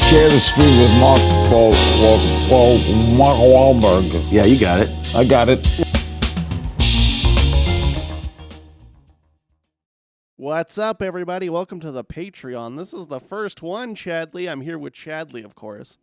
share the screen with Mark Wahlberg. Yeah, you got it. I got it. What's up, everybody? Welcome to the Patreon. This is the first one, Chadley. I'm here with Chadley, of course.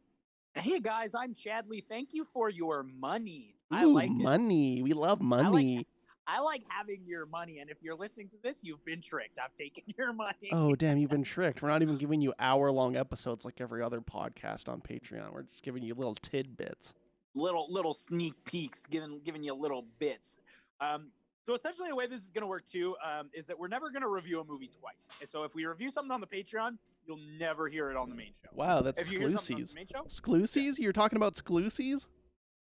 Hey guys, I'm Chadley. Thank you for your money. I Ooh, like it. money. We love money. I like having your money, and if you're listening to this, you've been tricked. I've taken your money. Oh, damn, you've been tricked. We're not even giving you hour-long episodes like every other podcast on Patreon. We're just giving you little tidbits. Little sneak peeks, giving you little bits. So essentially, the way this is going to work too is that we're never going to review a movie twice. And so if we review something on the Patreon, you'll never hear it on the main show. Wow, that's if you hear something on exclusives. the main show, Exclusives? You're talking about exclusives?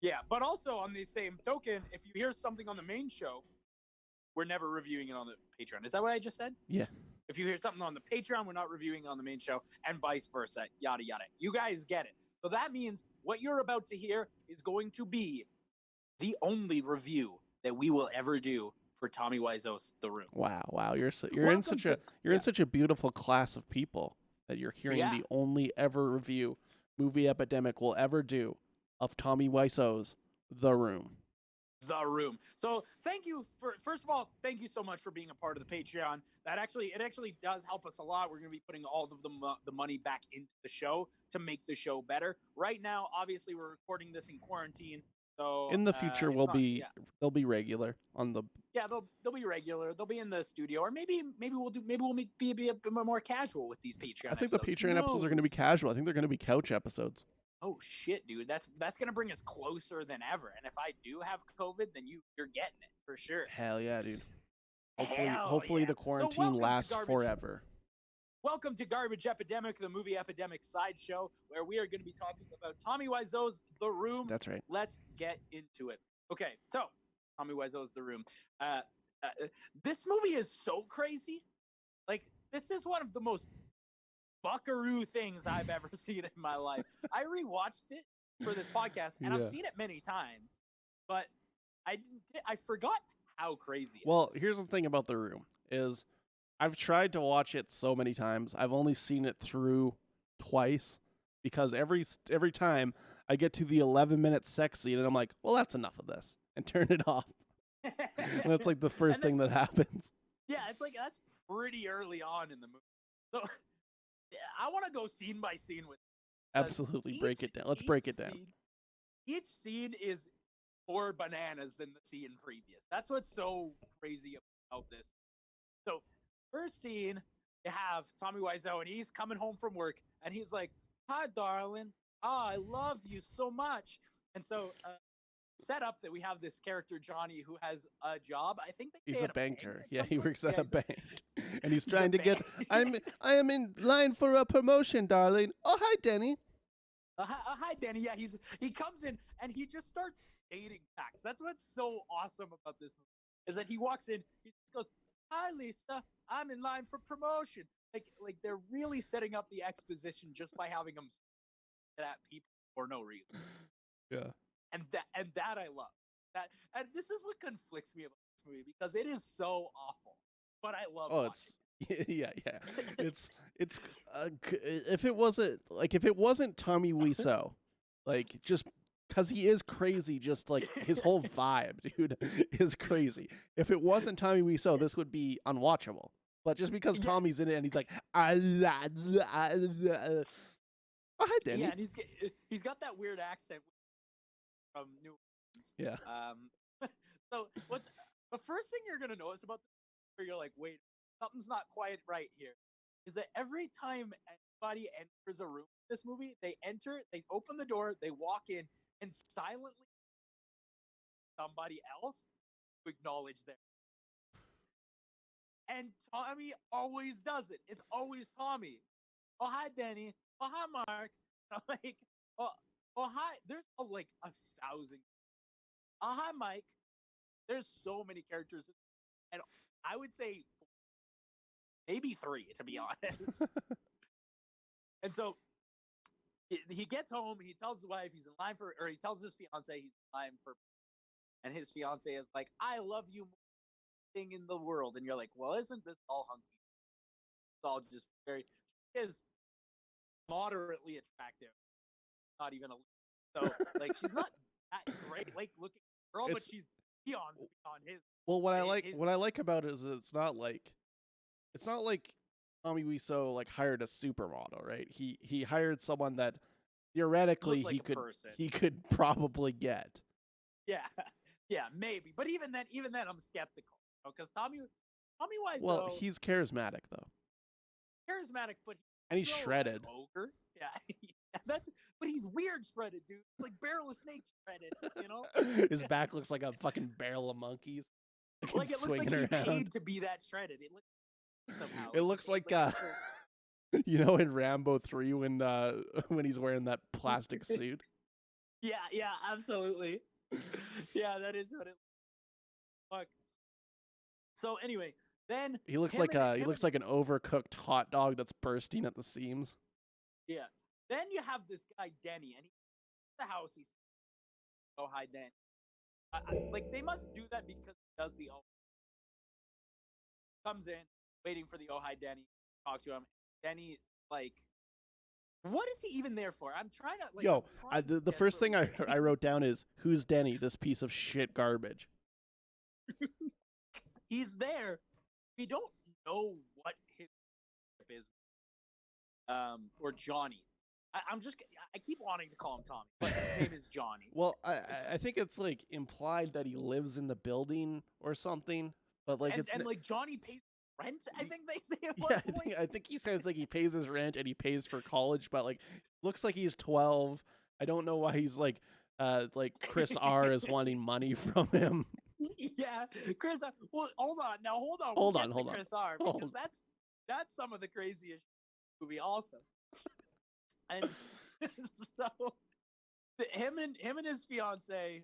yeah. But also on the same token, if you hear something on the main show, we're never reviewing it on the Patreon. Is that what I just said? Yeah. If you hear something on the Patreon, we're not reviewing on the main show, and vice versa, yada, yada. You guys get it. So that means what you're about to hear is going to be the only review that we will ever do for Tommy Wiseau's The Room. Wow. You're in such a beautiful class of people that you're hearing the only ever review Movie Epidemic will ever do of Tommy Wiseau's The Room. The Room. So thank you first of all, thank you so much for being a part of the Patreon. It actually does help us a lot. We're going to be putting all of the money back into the show to make the show better. Right now, obviously, we're recording this in quarantine. So in the future, they'll be regular on the. Yeah, they'll be regular. They'll be in the studio, or maybe we'll be a bit more casual with these Patreon. I think the Patreon episodes are going to be casual. I think they're going to be couch episodes. Oh shit, dude! That's gonna bring us closer than ever. And if I do have COVID, then you're getting it for sure. Hell yeah, dude! Hopefully the quarantine lasts forever. Welcome to Garbage Epidemic, the Movie Epidemic sideshow, where we are going to be talking about Tommy Wiseau's The Room. That's right. Let's get into it. Okay, so Tommy Wiseau's The Room. This movie is so crazy. Like, this is one of the most buckaroo things I've ever seen in my life. I rewatched it for this podcast, and I've seen it many times, but I forgot how crazy it is. Here's the thing about The Room is I've tried to watch it so many times. I've only seen it through twice because every time I get to the 11-minute sex scene and I'm like, well, that's enough of this, and turn it off. And that's like the first thing that happens. Yeah, it's like that's pretty early on in the movie. So I want to go scene by scene with it. Absolutely, break it down. Let's break it down. Each scene is more bananas than the scene previous. That's what's so crazy about this. So first scene, you have Tommy Wiseau, and he's coming home from work, and he's like, "Hi, darling. Oh, I love you so much." And so set up that we have this character Johnny who has a job. I think he's a banker. Yeah, he works at a bank, and he's trying to get. I am in line for a promotion, darling. Oh, hi, Denny. Hi, Danny. Yeah, he comes in and he just starts stating facts. That's what's so awesome about this movie, is that he walks in, he just goes, "Hi, Lisa. I'm in line for promotion." Like they're really setting up the exposition just by having him say at people for no reason. Yeah. And that I love. That, and this is what conflicts me about this movie, because it is so awful, but I love watching. Yeah. It's if it wasn't Tommy Wiseau, like, just because he is crazy, just like his whole vibe, dude, is crazy. If it wasn't Tommy Wiseau, this would be unwatchable. But just because Tommy's in it and he's like, oh, hi, Danny. Yeah, and he's got that weird accent from New Orleans. Yeah. So what's the first thing you're gonna notice about this, where you're like, wait, something's not quite right here, is that every time anybody enters a room in this movie, they open the door, they walk in, and silently somebody else to acknowledge them. And Tommy always does it. It's always Tommy. "Oh, hi, Danny. Oh, hi, Mark." I'm like, oh, hi. There's like 1,000. "Oh, hi, Mike." There's so many characters, and I would say maybe 3, to be honest. And so he gets home. He tells his wife he's in line for, or he tells his fiance he's in line for, and his fiance is like, "I love you more than anything in the world." And you're like, well, isn't this all hunky? It's all just very is. moderately attractive. Not even a so like she's not that great like looking girl, but It's she's beyond his well, his what I like about it is that it's not like Tommy Wiseau like hired a supermodel, right? He hired someone that theoretically looked like a person. he could probably get. Yeah, yeah, maybe. But even then, I'm skeptical because Tommy Wiseau, Well, he's charismatic though, charismatic, but and he's he's also shredded. like ogre. Yeah, that's. But he's weird shredded, dude. It's like barrel of snake shredded. You know, His back looks like a fucking barrel of monkeys, fucking like it looks like swinging he around. paid to be that shredded. It looks somehow. It looks he like paid, a certain- you know, in Rambo 3 when he's wearing that plastic suit. yeah, absolutely. Yeah, that is what it. Fuck. So anyway, then He looks him like and- he him looks and like an overcooked hot dog that's bursting at the seams. Yeah. Then you have this guy Denny, and he's the house. He's so high Denny. Like they must do that because he does the comes in waiting for the oh hi Denny, talk to him. Denny like, what is he even there for? I'm trying to like. Yo, I'm trying the first thing desperately- I wrote down is who's Denny, this piece of shit garbage. He's there. We don't know what his is. Or Johnny. I keep wanting to call him Tommy, but his name is Johnny. Well, I think it's like implied that he lives in the building or something, but like and like Johnny pays rent. I think they say at one yeah, point. I think he says like he pays his rent and he pays for college, but like looks like he's 12. I don't know why he's like Chris R is wanting money from him. Yeah, Chris. Well, hold on. Now, hold on. Hold We'll on, get hold to on. Chris R because Hold- that's some of the craziest movie also. And so him and his fiance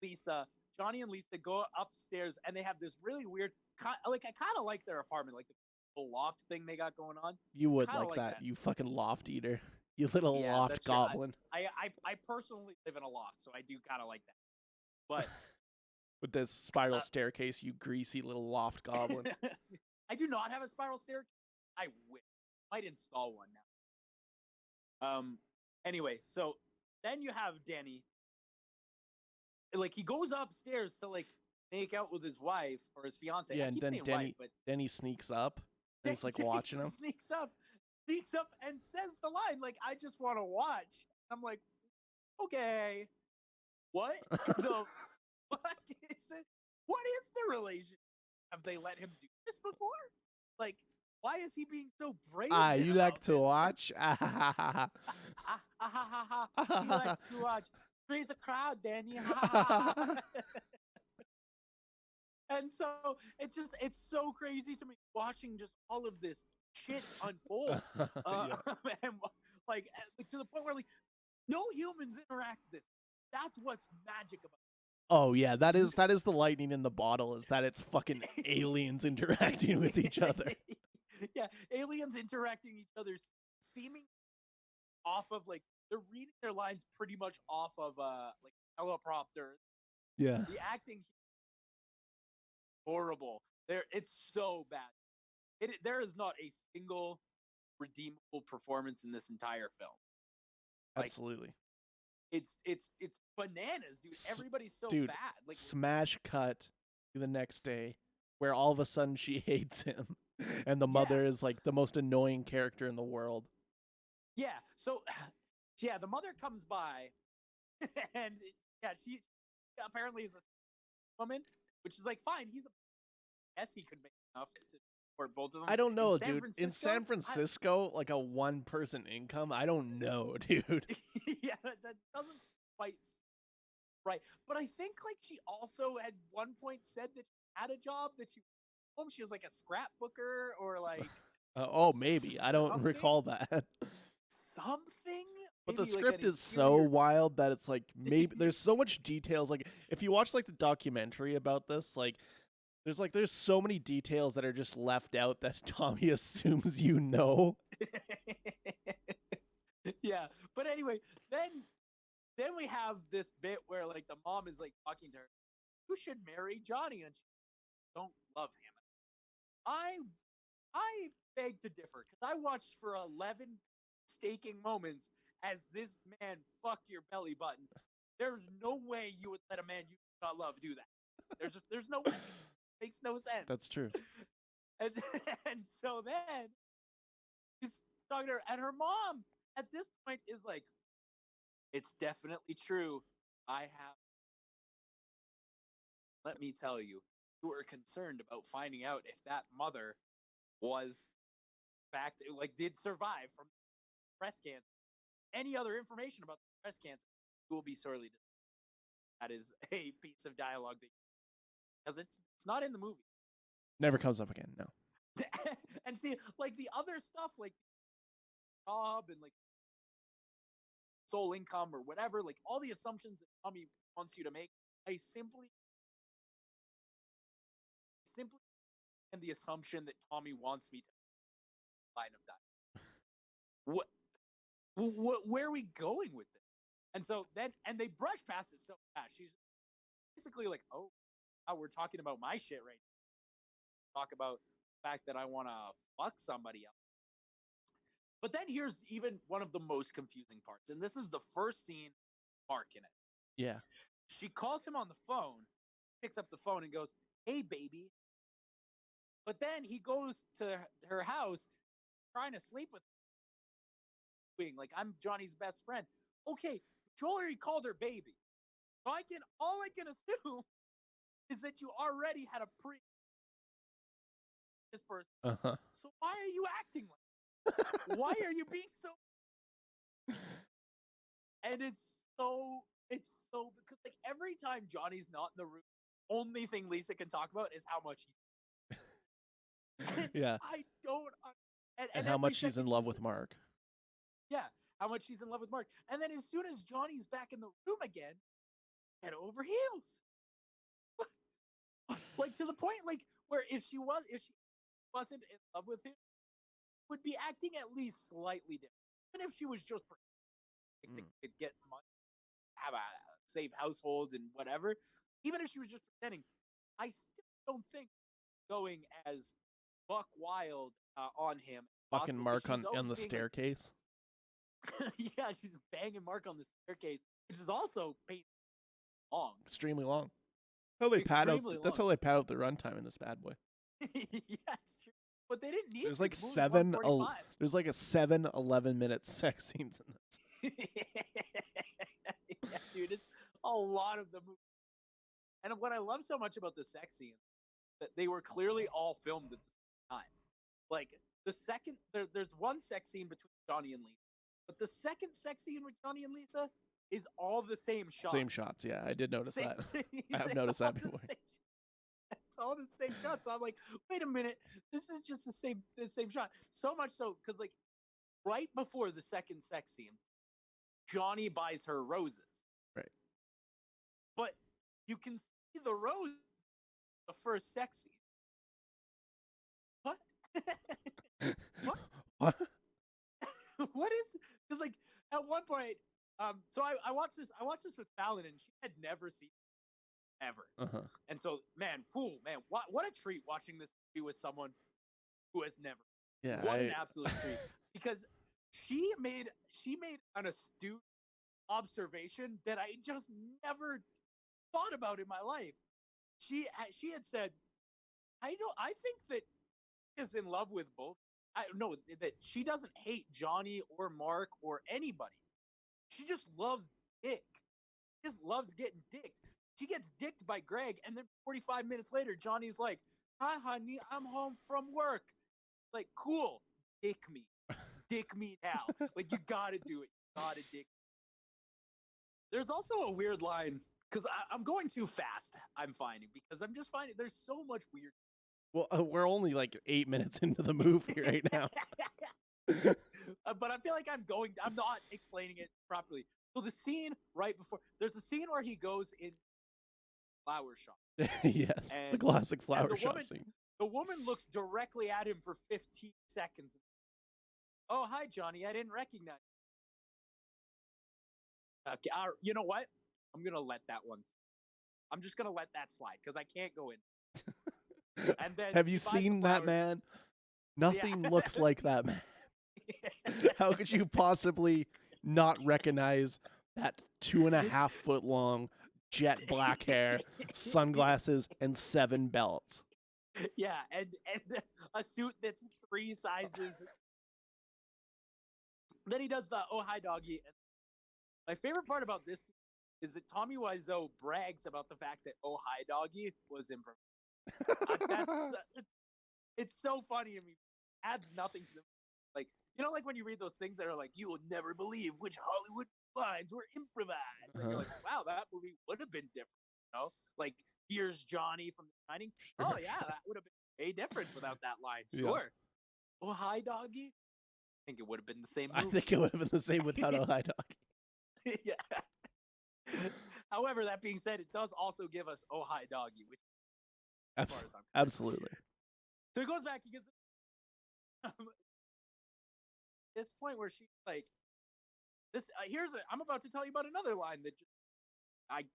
Lisa, Johnny and Lisa go upstairs and they have this really weird like I kind of like their apartment, like the loft thing they got going on. You would Kinda like like that, that. you fucking loft eater. You little Yeah, loft that's true. goblin I personally live in a loft, so I do kind of like that. But with this spiral staircase, you greasy little loft goblin. I do not have a spiral staircase. I might install one now. Anyway, so then you have Danny. Like he goes upstairs to like make out with his wife or his fiance. Yeah, I and keep then saying Denny wife, but then he sneaks up and he's like Danny watching him. sneaks up and says the line like, "I just want to watch." I'm like, okay, what the fuck is it? What is the relation? Have they let him do this before? Like, why is he being so brazen? You about like to this? watch? He likes to watch. Raise a crowd, Danny. And so it's so crazy to me watching just all of this shit unfold. Yeah. And like to the point where like no humans interact with this. That's what's magic about Oh yeah, that is the lightning in the bottle. Is that it's fucking aliens interacting with each other? Yeah, aliens interacting with each other, seeming off of like they're reading their lines pretty much off of like teleprompter. Yeah. The acting horrible. It's so bad. There is not a single redeemable performance in this entire film. Like, Absolutely. It's bananas, dude. Everybody's so dude, bad. Like smash cut to the next day where all of a sudden she hates him and the mother is like the most annoying character in the world. yeah, so yeah, the mother comes by and yeah, she apparently is a woman, which is like fine. Guess he could make enough to support both of them. I don't know, dude. In Francisco, San Francisco, like a one person income, I don't know, dude. yeah, that doesn't quite right. But I think like she also at one point said that she had a job that she was like a scrapbooker or like Oh, maybe. I don't something? recall that. Something. But the Maybe, like, script an is so interior- wild that it's like maybe there's so much details. Like if you watch like the documentary about this, like there's so many details that are just left out that Tommy assumes you know. Yeah, but anyway, then we have this bit where like the mom is like talking to her, you should marry Johnny, and she don't love him. I beg to differ because I watched for 11 painstaking moments as this man fucked your belly button. There's no way you would let a man you do not love do that. There's no way. Makes no sense. That's true. And, and so then he's talking to her, and her mom at this point is like, it's definitely true. I have. Let me tell you, you were concerned about finding out if that mother was, in fact, like did survive from breast cancer. Any other information about breast cancer, you will be sorely disappointed. That is a piece of dialogue that, because it's not in the movie. Never comes up again. No. And see, like the other stuff, like job and like sole income or whatever, like all the assumptions that Tommy wants you to make, I simply and the assumption that Tommy wants me to line of dialogue. Where are we going with this? And so then, and they brush past it so fast. She's basically like, oh, we're talking about my shit right now. Talk about the fact that I want to fuck somebody else. But then here's even one of the most confusing parts. And this is the first scene, Mark in it. Yeah. She calls him on the phone, picks up the phone and goes, hey, baby. But then he goes to her house trying to sleep with her. Like, I'm Johnny's best friend. Okay, Joel already called her baby. So all I can assume is that you already had a this person. Uh-huh. So why are you acting like why are you being so and it's so because like every time Johnny's not in the room, only thing Lisa can talk about is how much he's Yeah. I don't And how much she's in love with Mark. Yeah, how much she's in love with Mark. And then as soon as Johnny's back in the room again, head over heels. Like to the point like where if she wasn't in love with him, would be acting at least slightly different. Even if she was just to get money, have a safe household and whatever. Even if she was just pretending, I still don't think going as buck wild on him. Fucking Mark on the being staircase. Like, yeah, she's banging Mark on the staircase, which is also long. Extremely long. That's how they pad out the runtime in this bad boy. Yeah, it's true. But they didn't need There's to. like The movie's 7 145. a 11-minute sex scenes in this. Yeah, dude, it's a lot of the movie. And what I love so much about the sex scene, that they were clearly all filmed at the same time. Like the second, there's one sex scene between Johnny and Lisa, but the second sex scene with Johnny and Lisa is all the same shots. Same shots, yeah. I did notice that. I have noticed that before. It's all the same shots. So I'm like, wait a minute, this is just the same shot. So much so because like right before the second sex scene, Johnny buys her roses. Right. But you can see the rose the first sex scene. What? What? What? What is? Because like at one point, so I watched this with Fallon, and she had never seen it, ever. Uh-huh. And so, man, what a treat watching this movie with someone who has never. Yeah. What an absolute treat. Because she made an astute observation that I just never thought about in my life. She had said, I think that she is in love with both. I know that she doesn't hate Johnny or Mark or anybody. She just loves dick. She just loves getting dicked. She gets dicked by Greg, and then 45 minutes later, Johnny's like, hi, honey, I'm home from work. Like, cool, dick me. Dick me now. Like, you gotta do it. You gotta dick me. There's also a weird line, because I'm going too fast, I'm finding, because I'm just finding there's so much weird. Well, we're only like 8 minutes into the movie right now. But I feel like I'm not explaining it properly. So the scene right before, there's a scene where he goes in flower shop. Yes, the classic flower shop scene. The woman looks directly at him for 15 seconds. Oh, hi, Johnny. I didn't recognize you. Okay, you know what? I'm going to let that one. I'm just going to let that slide because I can't go in. And then have you seen that man? Nothing looks like that man. How could you possibly not recognize that 2.5 foot long jet black hair, sunglasses, and 7 belts? Yeah, and a suit that's 3 sizes. Then he does the "Oh hi doggy." My favorite part about this is that Tommy Wiseau brags about the fact that "Oh hi doggy" was improvised. It's so funny to me. Adds nothing to the like like when you read those things that are like, "You will never believe which Hollywood lines were improvised." And you're like, "Wow, that movie would have been different." Like here's Johnny from The Shining. Oh yeah, that would have been way different without that line. Yeah. Sure. Oh hi doggy. I think it would have been the same I movie. think it would have been the same without Oh Hi Doggy. Yeah. However, that being said, it does also give us "Oh hi doggy," which as far as I'm concerned. Absolutely. So he goes back. He gets this point where she's like, "This I'm about to tell you about another line that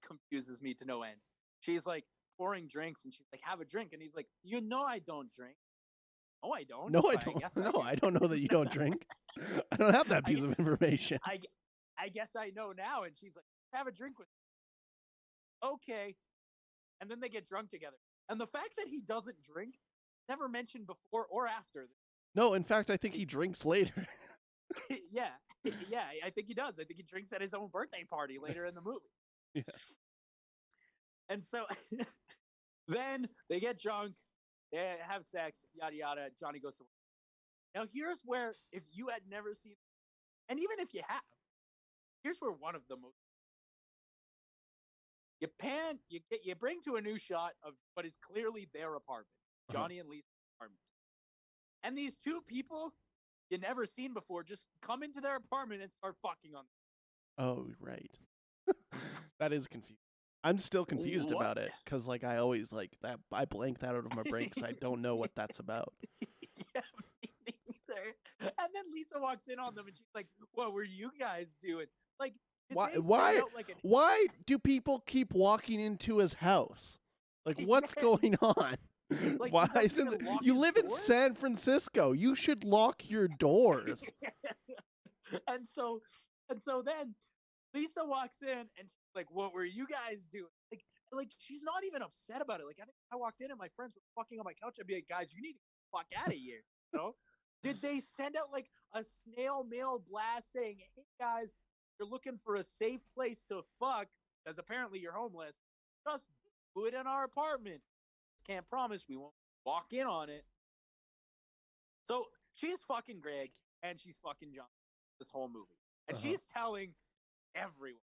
confuses me to no end." She's like pouring drinks, and she's like, "Have a drink," and he's like, I don't drink." No, I don't. No, I But don't. guess No, do. I don't know that you don't drink. I don't have that piece of information. I guess I know now. And she's like, "Have a drink with me." Okay. And then they get drunk together. And the fact that he doesn't drink, never mentioned before or after. No, in fact, I think he drinks later. Yeah. Yeah, I think he does. I think he drinks at his own birthday party later in the movie. Yeah. And so then they get drunk, they have sex, yada yada. Johnny goes to work. Now here's where, if you had never seen, and even if you have, here's where one of the most you bring to a new shot of what is clearly their apartment, Johnny and Lisa's apartment, and these two people you never seen before just come into their apartment and start fucking on them. Oh, right. That is confusing. I'm still confused What? about it because, like, I always like that. I blank that out of my brain because I don't know what that's about. Yeah, me neither. And then Lisa walks in on them and she's like, "What were you guys doing?" Like, did they send out like an Why do people keep walking into his house? Like, what's going on? Like, Why he doesn't isn't even lock you his live in doors? San Francisco? You should lock your doors. and so then Lisa walks in and she's like, "What were you guys doing?" Like she's not even upset about it. Like, I think if I walked in and my friends were fucking on my couch, I'd be like, "Guys, you need to get the fuck out of here." You know? Did they send out like a snail mail blast saying, "Hey guys, you're looking for a safe place to fuck because apparently you're homeless. Just do it in our apartment. Can't promise we won't walk in on it." So she's fucking Greg and she's fucking John this whole movie. And she's telling everyone.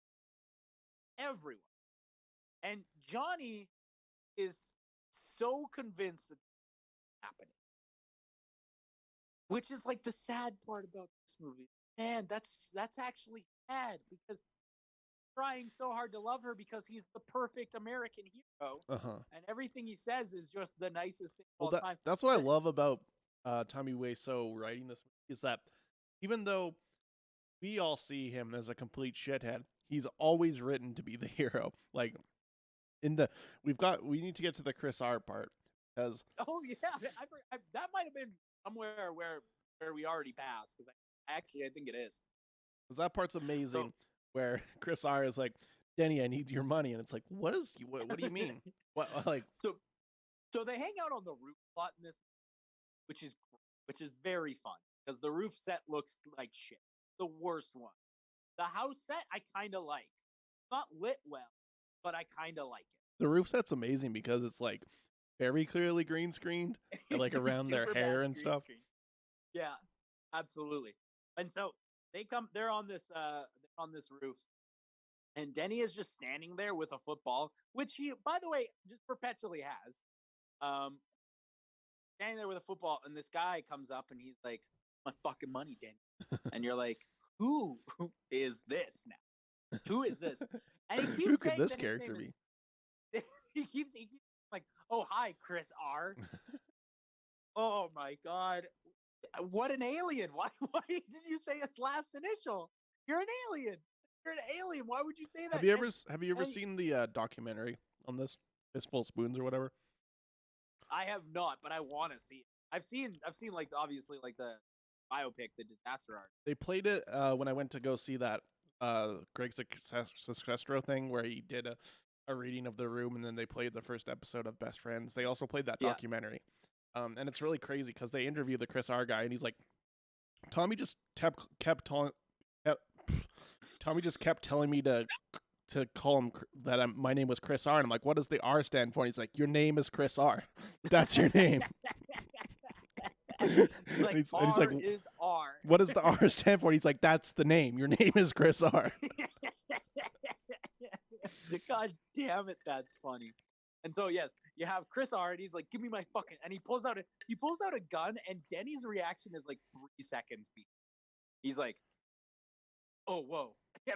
Everyone. And Johnny is so convinced that it's happening. Which is like the sad part about this movie. Man, that's actually sad because he's trying so hard to love her because he's the perfect American hero. And everything he says is just the nicest thing of all time. That's what I love about Tommy Wiseau writing this is that even though we all see him as a complete shithead, he's always written to be the hero. Like we need to get to the Chris R part because oh yeah, that might have been somewhere where we already passed because I think it is. Because that part's amazing, where Chris R is like, "Denny, I need your money," and it's like, what do you mean? What like? So they hang out on the roof a lot in this, which is very fun because the roof set looks like shit. The worst one. The house set I kind of like. Not lit well, but I kind of like it. The roof set's amazing because it's like very clearly green screened, and, like around their hair and stuff. Screen. Yeah, absolutely. And so they're on this roof, and Denny is just standing there with a football, which he, by the way, just perpetually has. Standing there with a football, and this guy comes up and he's like, "My fucking money, Denny." And you're like, who is this now? Who is this? And he keeps Who saying could this that his character name be? is, he keeps like, "Oh hi, Chris R." Oh my god, what an alien! Why did you say its last initial? You're an alien. You're an alien. Why would you say that? Have you ever seen the documentary on this Fistful of Spoons or whatever? I have not, but I want to see it. I've seen like obviously like the biopic, The Disaster Artist. They played it when I went to go see that Greg Sestero thing where he did a reading of The Room, and then they played the first episode of Best Friends. They also played that Yeah. documentary. And it's really crazy because they interviewed the Chris R guy, and he's like, Tommy just Tommy just kept telling me to call him that my name was Chris R. And I'm like, what does the R stand for? And he's like, your name is Chris R. That's your name. It's like, and he's R like, is R. what does the R stand for? And he's like, that's the name. Your name is Chris R. God damn it, that's funny. And so yes, you have Chris R, and he's like, "Give me my fucking," and he pulls out a gun, and Denny's reaction is like 3 seconds. He's like, "Oh whoa,"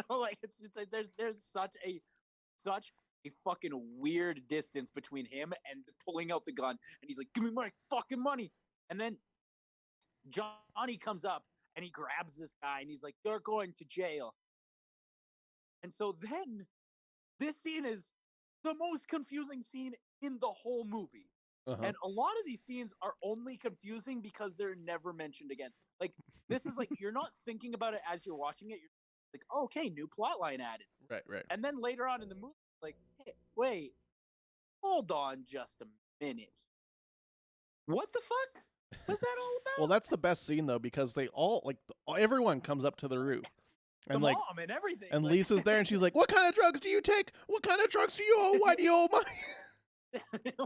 like it's like there's such a fucking weird distance between him and pulling out the gun, and he's like, "Give me my fucking money," and then Johnny comes up and he grabs this guy, and he's like, "You're going to jail," and so then this scene is the most confusing scene in the whole movie. Uh-huh. And a lot of these scenes are only confusing because they're never mentioned again. Like, this is like, you're not thinking about it as you're watching it. You're like, oh, okay, new plot line added. Right. And then later on in the movie, like, hey, wait, hold on just a minute. What the fuck? What's that all about? Well, that's the best scene though, because they all everyone comes up to the roof. the And like, mom and everything. and like, Lisa's there, and she's like, "What kind of drugs do you take? What kind of drugs do you owe? Why do you owe money?"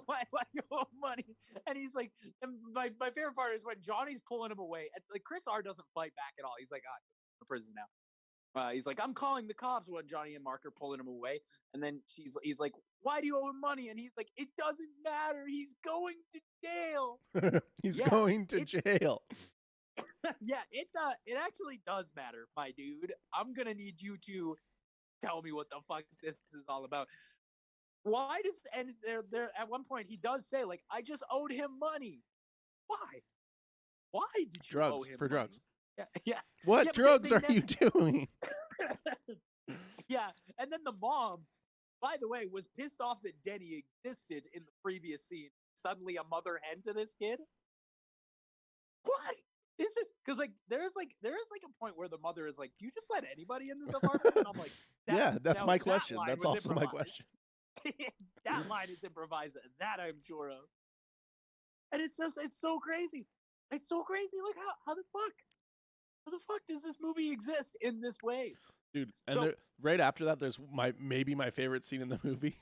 why you owe money? And he's like, and my favorite part is when Johnny's pulling him away. And like Chris R doesn't fight back at all. He's like, I'm in prison now. He's like, I'm calling the cops when Johnny and Mark are pulling him away. And then he's like, why do you owe him money? And he's like, it doesn't matter. He's going to jail. He's Yeah, going to jail. Yeah, it actually does matter, my dude. I'm gonna need you to tell me what the fuck this is all about. Why does and there at one point he does say like I just owed him money. Why did you Drugs, owe him for money? drugs. Yeah. What Yeah, but drugs they are you doing? Yeah, and then the mom, by the way, was pissed off that Denny existed in the previous scene. Suddenly a mother hen to this kid. What? This is because there is a point where the mother is like, "Do you just let anybody in this apartment?" And I'm like, Yeah, that's my question. line That's was also my improvised. question. That line is improvised. That I'm sure of. And it's so crazy. It's so crazy. Like how the fuck does this movie exist in this way? Dude, and So- right after that, there's maybe my favorite scene in the movie,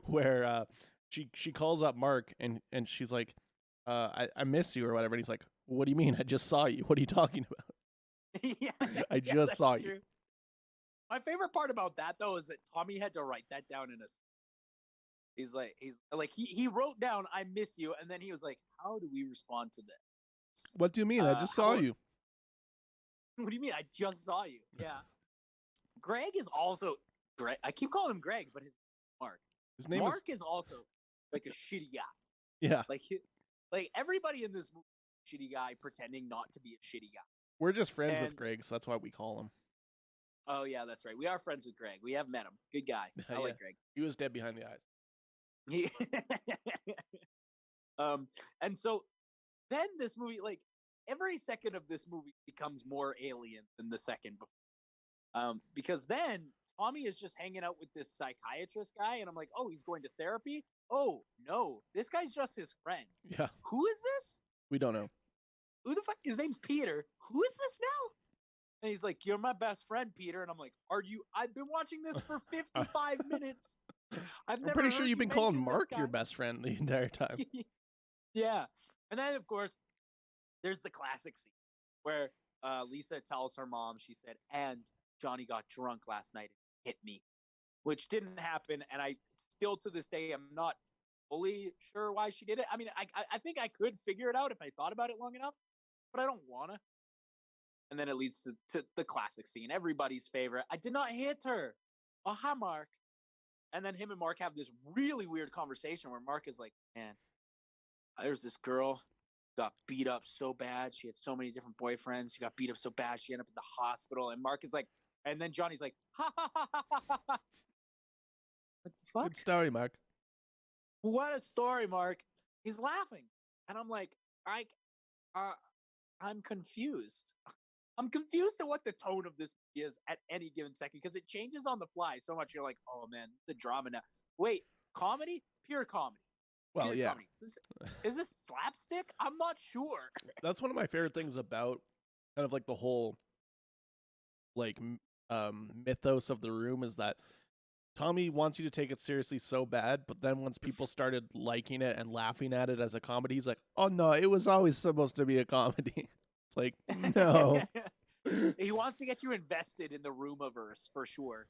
where she calls up Mark and she's like, I miss you or whatever. And he's like, what do you mean? I just saw you. What are you talking about? Yeah, I just saw you. true. My favorite part about that though is that Tommy had to write that down in a. He's like he wrote down I miss you, and then he was like, how do we respond to this? What do you mean? I just saw you. What do you mean? I just saw you. Yeah. Greg is also Greg. I keep calling him Greg, but his Mark. His name Mark is also like a shitty guy. Yeah. Like everybody in this movie, is a shitty guy pretending not to be a shitty guy. We're just friends with And- Greg, so that's why we call him. Oh yeah, that's right. We are friends with Greg. We have met him. Good guy. I Yeah. like Greg. He was dead behind the eyes. He- and so then this movie, like every second of this movie becomes more alien than the second before. Because then Tommy is just hanging out with this psychiatrist guy, and I'm like, oh, he's going to therapy? Oh no, this guy's just his friend. Yeah. Who is this? We don't know. Who the fuck? His name's Peter. Who is this now? And he's like, you're my best friend, Peter. And I'm like, are you? I've been watching this for 55 minutes. I'm pretty sure you've been calling Mark your best. best friend the entire time. Yeah. And then, of course, there's the classic scene where Lisa tells her mom, she said, and Johnny got drunk last night and hit me, which didn't happen. And I still to this day am not fully sure why she did it. I mean, I think I could figure it out if I thought about it long enough, but I don't want to. And then it leads to the classic scene, everybody's favorite. I did not hit her. Oh, hi, Mark. And then him and Mark have this really weird conversation where Mark is like, man, there's this girl got beat up so bad. She had so many different boyfriends. She got beat up so bad. She ended up in the hospital. And Mark is like, and then Johnny's like, ha ha ha ha ha ha. What the fuck? Good story, Mark. What a story, Mark. He's laughing. And I'm like, all right, I'm confused. I'm confused at what the tone of this is at any given second because it changes on the fly so much. You're like, oh man, the drama now. Wait, comedy? Pure comedy. Well, Pure yeah, comedy. Is this slapstick? I'm not sure. that's one of my favorite things about kind of like the whole like mythos of the room is that Tommy wants you to take it seriously so bad, but then once people started liking it and laughing at it as a comedy, he's like, "Oh no, it was always supposed to be a comedy." It's like, no. He wants to get you invested in the Roomiverse for sure.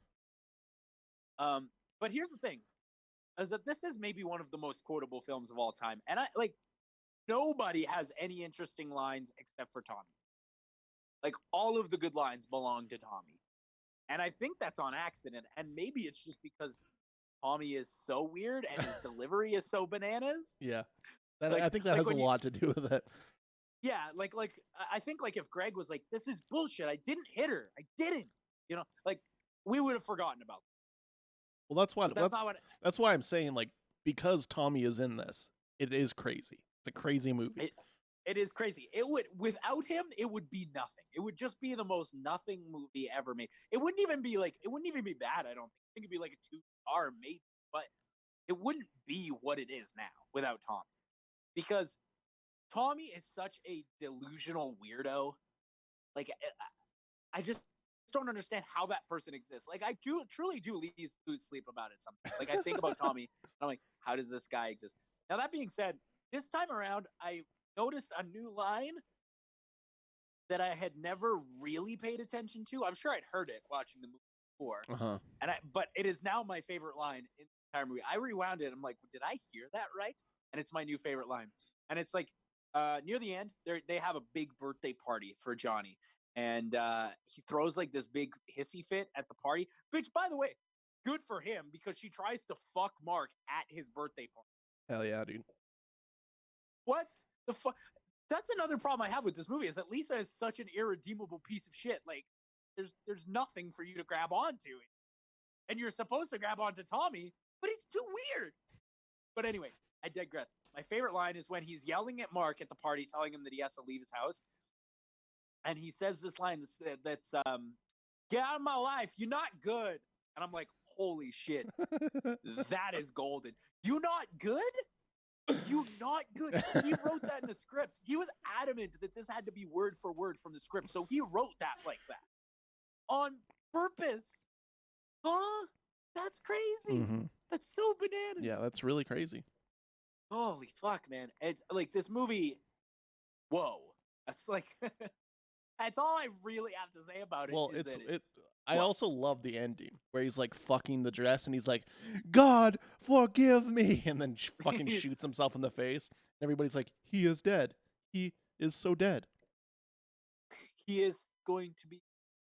But here's the thing: is that this is maybe one of the most quotable films of all time, and I like nobody has any interesting lines except for Tommy. Like all of the good lines belong to Tommy, and I think that's on accident, and maybe it's just because Tommy is so weird and his delivery is so bananas. Yeah, that Like, I think that like has a when you, lot to do with it. yeah, like I think like if Greg was like, "This is bullshit. I didn't hit her. I didn't," like we would have forgotten about. Well, that's But what that's not what. that's why I'm saying like because Tommy is in this, it is crazy. It's a crazy movie. It is crazy. It would without him, it would be nothing. It would just be the most nothing movie ever made. It wouldn't even be bad. I don't think. I think it'd be like a 2-star maybe, but it wouldn't be what it is now without Tommy, because Tommy is such a delusional weirdo. Like I just don't understand how that person exists. Like I do truly do lose sleep about it sometimes. Like I think about Tommy and I'm like, how does this guy exist? Now that being said, this time around I noticed a new line that I had never really paid attention to. I'm sure I'd heard it watching the movie before, Uh-huh. but it is now my favorite line in the entire movie. I rewound it. I'm like, did I hear that right? And it's my new favorite line. And it's like near the end, they have a big birthday party for Johnny, and he throws like this big hissy fit at the party. Which, by the way, good for him because she tries to fuck Mark at his birthday party. Hell yeah, dude. What the fuck? That's another problem I have with this movie is that Lisa is such an irredeemable piece of shit. Like, there's nothing for you to grab onto, and you're supposed to grab onto Tommy, but he's too weird. But anyway, I digress. My favorite line is when he's yelling at Mark at the party, telling him that he has to leave his house, and he says this line that's "Get out of my life, you're not good." And I'm like, holy shit, that is golden. You not good? You not good. He wrote that in a script. He was adamant that this had to be word for word from the script. So he wrote that like that on purpose. Huh? That's crazy. Mhm. That's so bananas. Yeah, that's really crazy. Holy fuck, man. It's like this movie. Whoa. That's like, that's all I really have to say about it. Well, Is that I Well- also love the ending where he's like fucking the dress and he's like, "God, forgive me," and then fucking shoots himself in the face. And everybody's like, "He is dead. He is so dead." he is going to be,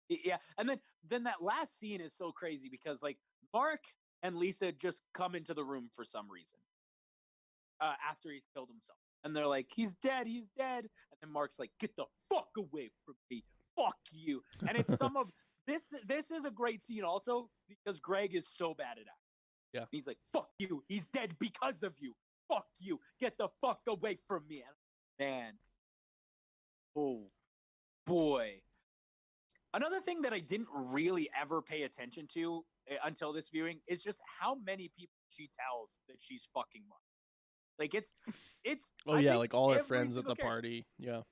yeah. And then that last scene is so crazy because like Mark and Lisa just come into the room for some reason after he's killed himself, and they're like, he's dead, and then Mark's like, get the fuck away from me, fuck you. And it's some of this is a great scene also because Greg is so bad at acting. Yeah. He's like, fuck you, he's dead because of you, fuck you, get the fuck away from me. Man, oh boy. Another thing that I didn't really ever pay attention to until this viewing is just how many people she tells that she's fucking Mark. Like it's. Oh I yeah, think like all her every friends at single the character- party. Yeah.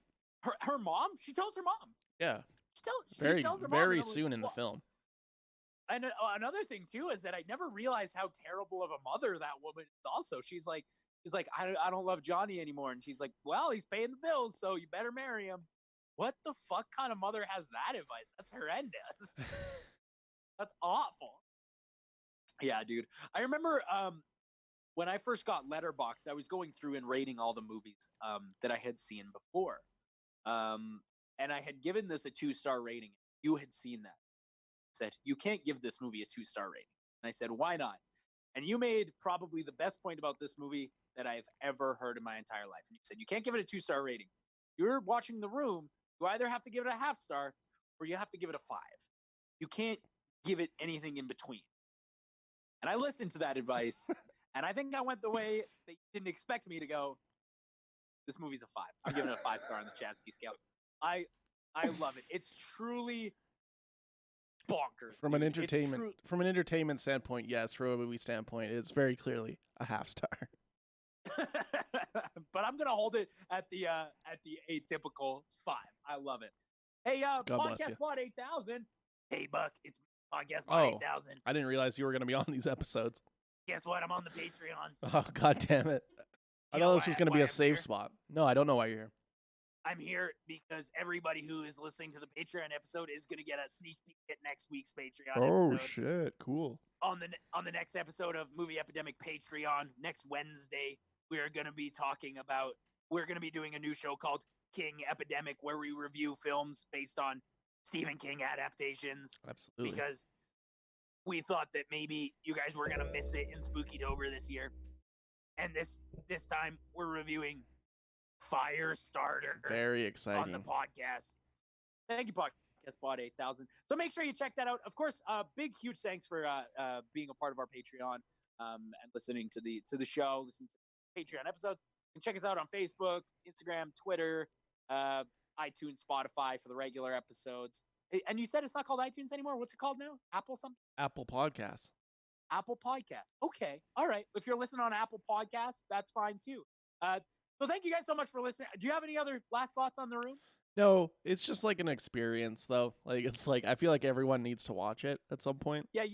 Her mom. She tells her mom. Yeah. She tells her mom. Very and I'm like, soon in the "Wha-" film. And another thing too is that I never realized how terrible of a mother that woman is. Also, she's like, I don't love Johnny anymore, and she's like, well, he's paying the bills, so you better marry him. What the fuck kind of mother has that advice? That's horrendous. That's awful. Yeah, dude. I remember when I first got Letterboxd, I was going through and rating all the movies that I had seen before. And I had given this a 2-star rating. You had seen that. Said, you can't give this movie a 2-star rating. And I said, why not? And you made probably the best point about this movie that I've ever heard in my entire life. And you said, you can't give it a 2-star rating. You're watching The Room. You either have to give it a 0.5 star or you have to give it a 5. You can't give it anything in between. And I listened to that advice, and I think I went the way they didn't expect me to go. This movie's a 5. I'm giving it a 5 star on the Chasky scale. I love it. It's truly bonkers. From an dude. It's entertainment standpoint, yes. From a movie standpoint, it's very clearly a half star. But I'm gonna hold it at the atypical 5. I love it. Hey, God bless Podcast you. Pod 8000. Hey, Buck, it's Podcast Pod Oh. 8000. I didn't realize you were going to be on these episodes. Guess what? I'm on the Patreon. Oh, God damn it. I You know thought this was going to be why a I'm safe here? spot. No, I don't know why you're here. I'm here because everybody who is listening to the Patreon episode is gonna get a sneak peek at next week's Patreon Oh, episode. shit. Cool. On the next episode of Movie Epidemic Patreon next Wednesday, we're going to be doing a new show called King Epidemic, where we review films based on Stephen King adaptations. Absolutely. Because we thought that maybe you guys were going to miss it in Spookytober this year. And this time we're reviewing Firestarter Very on exciting. the podcast. Thank you, Podcast Pod 8000. So make sure you check that out. Of course, big, huge thanks for being a part of our Patreon and listening to the show, listening to Patreon episodes. You can check us out on Facebook, Instagram, Twitter, iTunes, Spotify for the regular episodes. And you said it's not called iTunes anymore. What's it called now? Apple something? Apple Podcasts. Apple Podcast. Okay. All right. If you're listening on Apple Podcasts, that's fine too. So thank you guys so much for listening. Do you have any other last thoughts on The Room? No, it's just like an experience, though. Like, it's like, I feel like everyone needs to watch it at some point. Yeah,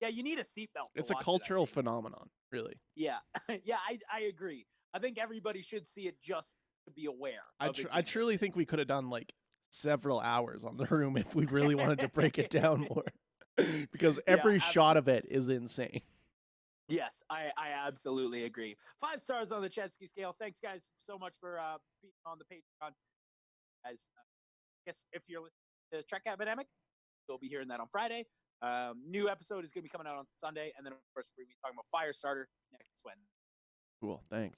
you need a seatbelt. It's a cultural phenomenon, really. Yeah, yeah, I agree. I think everybody should see it just to be aware. I truly think we could have done like several hours on The Room if we really wanted to break it down more. Because every shot of it is insane. Yes, I absolutely agree. 5 stars on the Chesky scale. Thanks, guys, so much for being on the Patreon. As I guess if you're listening to Trek Epidemic, you'll be hearing that on Friday. New episode is going to be coming out on Sunday, and then of course we're going to be talking about Firestarter next Wednesday. Cool. Thanks.